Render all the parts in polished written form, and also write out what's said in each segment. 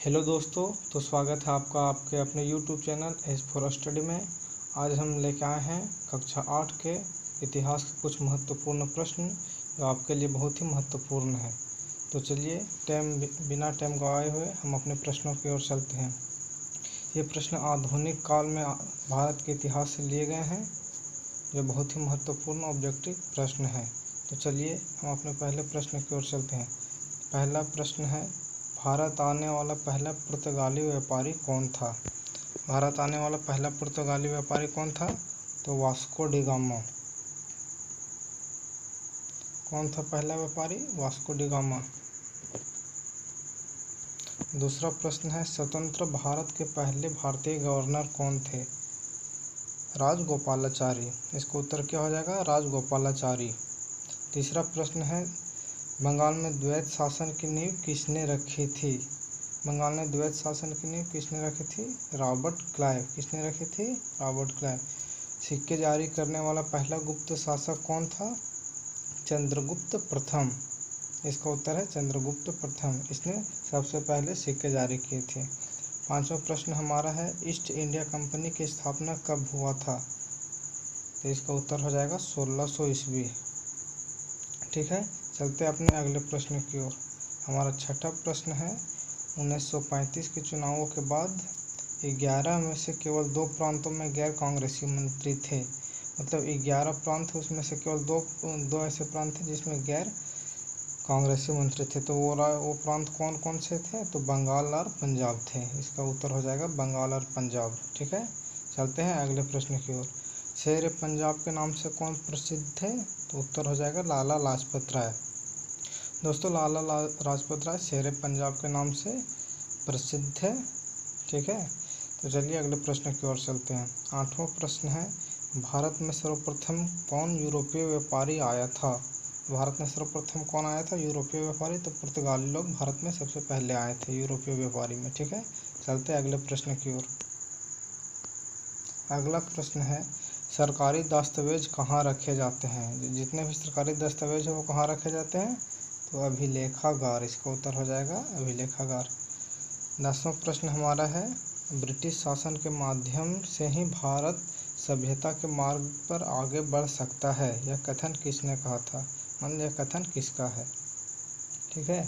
Hello दोस्तों, तो स्वागत है आपका आपके अपने YouTube channel S for study में। आज हम लेके आए हैं कक्षा 8 के इतिहास के कुछ महत्वपूर्ण प्रश्न जो आपके लिए बहुत ही महत्वपूर्ण है। तो चलिए बिना टाइम गवाए हुए हम अपने प्रश्नों की ओर चलते हैं। ये प्रश्न आधुनिक काल में भारत के इतिहास से लिए गए हैं, जो बहुत ही महत्वपूर्ण ऑब्जेक्टिव प्रश्न है। तो चलिए हम अपने पहले प्रश्न की ओर चलते हैं। पहला प्रश्न है, भारत आने वाला पहला पुर्तगाली व्यापारी कौन था? भारत आने वाला पहला पुर्तगाली व्यापारी कौन था? तो वास्को डी गामा। कौन था पहला व्यापारी? Vasco D gamma. दूसरा प्रश्न है, स्वतंत्र भारत के पहले भारतीय गवर्नर कौन थे? राजगोपालाचारी। इसका उत्तर क्या हो जाएगा? राजगोपालाचारी। तीसरा प्रश्न है, बंगाल में द्वैत शासन की नींव किसने रखी थी? बंगाल में द्वैत शासन की नींव किसने रखी थी? Robert Clive. किसने रखी थी? Robert Clive. सिक्के जारी करने वाला पहला गुप्त शासक कौन था? चंद्रगुप्त प्रथम। इसका उत्तर है चंद्रगुप्त प्रथम। इसने सबसे पहले सिक्के जारी किए थे। पांचवा प्रश्न हमारा है, ईस्ट इंडिया कंपनी की स्थापना कब हुआ था? तो इसका उत्तर हो जाएगा 1600 ईस्वी। ठीक है, चलते अपने अगले प्रश्न की ओर। हमारा छठा प्रश्न है, 1935 के चुनावों के बाद 11 में से केवल 2 प्रांतों में गैर कांग्रेसी मंत्री थे। मतलब 11 प्रांत थे, उसमें से केवल दो ऐसे प्रांत थे जिसमें गैर कांग्रेसी मंत्री थे। तो वो प्रांत कौन कौन से थे? तो बंगाल और पंजाब थे। इसका उत्तर हो जाएगा बंगाल और पंजाब। ठीक है, चलते हैं अगले प्रश्न की ओर। शेर पंजाब के नाम से कौन प्रसिद्ध थे? तो उत्तर हो जाएगा लाला लाजपत राय। दोस्तों, लाला लाजपत राय शेर पंजाब के नाम से प्रसिद्ध थे। ठीक है, तो चलिए अगले प्रश्न की ओर चलते हैं। आठवां प्रश्न है, भारत में सर्वप्रथम कौन यूरोपीय व्यापारी आया था? भारत में सर्वप्रथम कौन आया था यूरोपीय व्यापारी? तो पुर्तगाली लोग भारत में सबसे पहले आए थे यूरोपीय व्यापारी में। ठीक है, चलते हैं अगले प्रश्न की ओर। अगला प्रश्न है, सरकारी दस्तावेज कहाँ रखे जाते हैं? जितने भी सरकारी दस्तावेज हैं वो कहाँ रखे जाते हैं? तो अभिलेखागार। इसका उत्तर हो जाएगा अभिलेखागार। 10वां प्रश्न हमारा है, ब्रिटिश शासन के माध्यम से ही भारत सभ्यता के मार्ग पर आगे बढ़ सकता है, यह कथन किसने कहा था? मतलब यह कथन किसका है? ठीक है,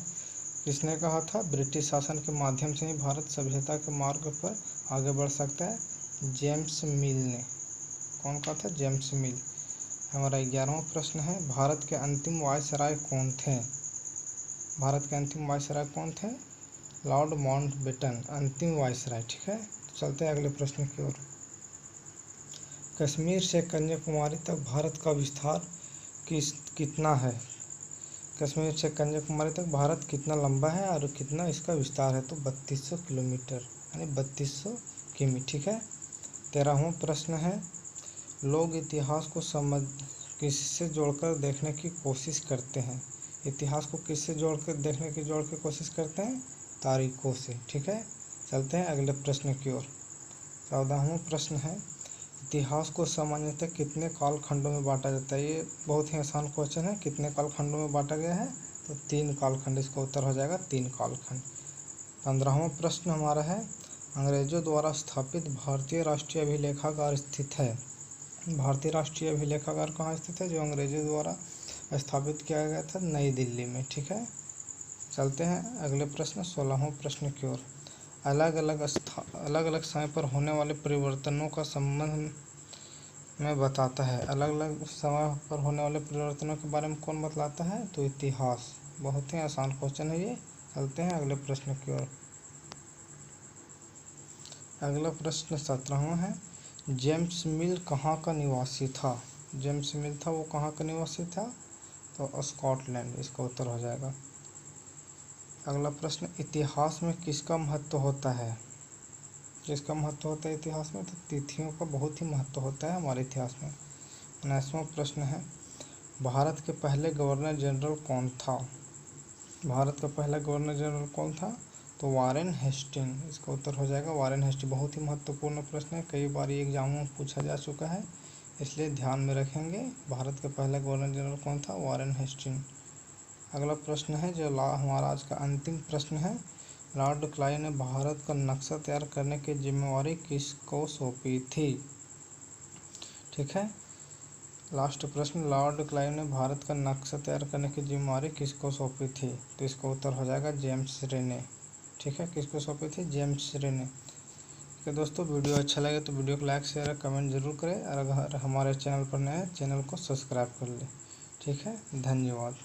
किसने कहा था? ब्रिटिश शासन के माध्यम से ही भारत सभ्यता के मार्ग पर आगे बढ़ सकता है। जेम्स मिल ने। कौन कहा था? जेम्स मिल। हमारा 11वां प्रश्न है, भारत के अंतिम वायसराय कौन थे? भारत के अंतिम वायसराय कौन थे? लॉर्ड माउंटबेटन, अंतिम वायसराय। ठीक है, तो चलते हैं अगले प्रश्न की ओर। कश्मीर से कन्याकुमारी तक भारत का विस्तार कितना है? कश्मीर से कन्याकुमारी तक भारत कितना लंबा है और कितना इसका विस्तार है? तो 3200 किलोमीटर, यानी 3200 किमी। ठीक है, 13वां प्रश्न है, लोग इतिहास को किससे जोड़कर देखने की कोशिश करते हैं? इतिहास को किससे जोड़ के कोशिश करते हैं? तारीखों से। ठीक है, चलते हैं अगले प्रश्न की ओर। 14वां प्रश्न है, इतिहास को सामान्यतः कितने कालखंडों में बांटा जाता है? ये बहुत ही आसान क्वेश्चन है। कितने कालखंडों में बांटा गया है? तो 3 कालखंड। इसका उत्तर हो जाएगा 3 कालखंड। 15वां प्रश्न हमारा है, अंग्रेजों द्वारा स्थापित भारतीय राष्ट्रीय अभिलेखागार स्थित है। भारतीय राष्ट्रीय अभिलेखागार कहाँ स्थित है? जो अंग्रेजों द्वारा स्थापित किया गया था, नई दिल्ली में। ठीक है, चलते हैं अगले प्रश्न 16वां प्रश्न की ओर। अलग अलग समय पर होने वाले परिवर्तनों का संबंध में बताता है। अलग अलग समय पर होने वाले परिवर्तनों के बारे में कौन बतलाता है? तो इतिहास। बहुत ही आसान क्वेश्चन है ये। चलते हैं अगले प्रश्न की ओर। अगला प्रश्न 17वां है, जेम्स मिल कहाँ का निवासी था? जेम्स मिल था, वो कहाँ का निवासी था? तो स्कॉटलैंड। इसका उत्तर हो जाएगा। अगला प्रश्न, इतिहास में किसका महत्व होता है? किसका महत्व होता है इतिहास में? तो तिथियों का बहुत ही महत्व होता है हमारे इतिहास में। 19वां प्रश्न है, भारत के पहले गवर्नर जनरल कौन था? भारत का पहला गवर्नर जनरल कौन था? तो वारेन हेस्टिंग। इसका उत्तर हो जाएगा वारेन हेस्टिंग। बहुत ही महत्वपूर्ण प्रश्न है, कई बार ये एग्जामों में पूछा जा चुका है, इसलिए ध्यान में रखेंगे। भारत का पहला गवर्नर जनरल कौन था? Warren Hasting. अगला प्रश्न है जो हमारा आज का अंतिम प्रश्न है, लॉर्ड क्लाइव ने भारत का नक्शा तैयार करने की जिम्मेवारी किसको सौंपी थी? ठीक है, लास्ट प्रश्न, लॉर्ड क्लाइव ने भारत का नक्शा तैयार करने की जिम्मेवारी किसको सौंपी थी? तो इसका उत्तर हो जाएगा जेम्स रेने। ठीक है, किसको सौंपी थी? James Rennell. ठीक है दोस्तों, वीडियो अच्छा लगे तो वीडियो को लाइक शेयर कमेंट जरूर करें और अगर हमारे चैनल पर नए हैं चैनल को सब्सक्राइब कर लें। ठीक है, धन्यवाद।